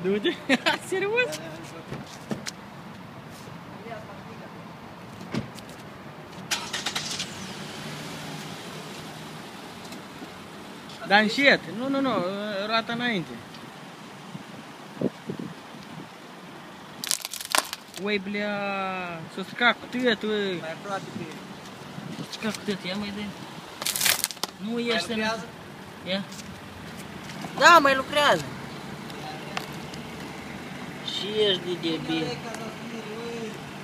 Du-te. Serios? Dar încet. Nu, roata înainte. Oi, blea, s-o stricat cu tătul. Mai aproape pe... S-o stricat cu tătul, ia mai dă. Nu ești să... lucrează? Ia. Da, mai lucrează. Și ești de debil.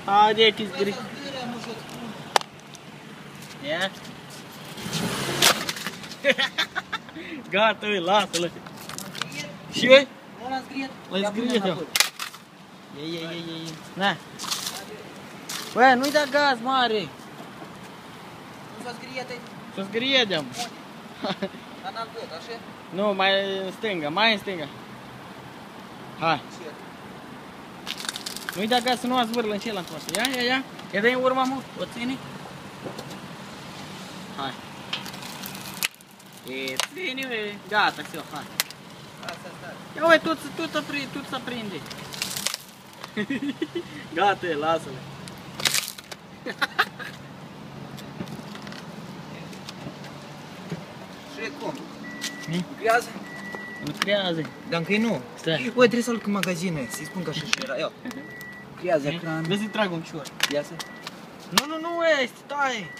Haide, că-ți gri. Ia. Gata, ui, lasă-l. Și ui? Ăla-n zgriet. L-ai zgriet eu. Ia. Na. Bă, nu-i da gaz mare. Nu s-a zgriet. Să zgriedem. Dar n-am tot, așa? Nu, mai în stânga, mai în stânga. Hai. Nu-i da gaz să nu azvârlă în celălalt ăsta. Ia. Ia dă-i în urma, mă. O ține. Hai. E, ține, bă. Gata, все, hai. Asta. Ia uite, tot se aprinde. Gata, lasă-le. Și cum? Lucrează? Lucrează. Dar încă nu. Stai. Oi, trebuie să-l în magazine, să-i spun că așa și era. Ia. Lucrează ecran. Vezi să-i trag un cior. Ia să. Nu, stai.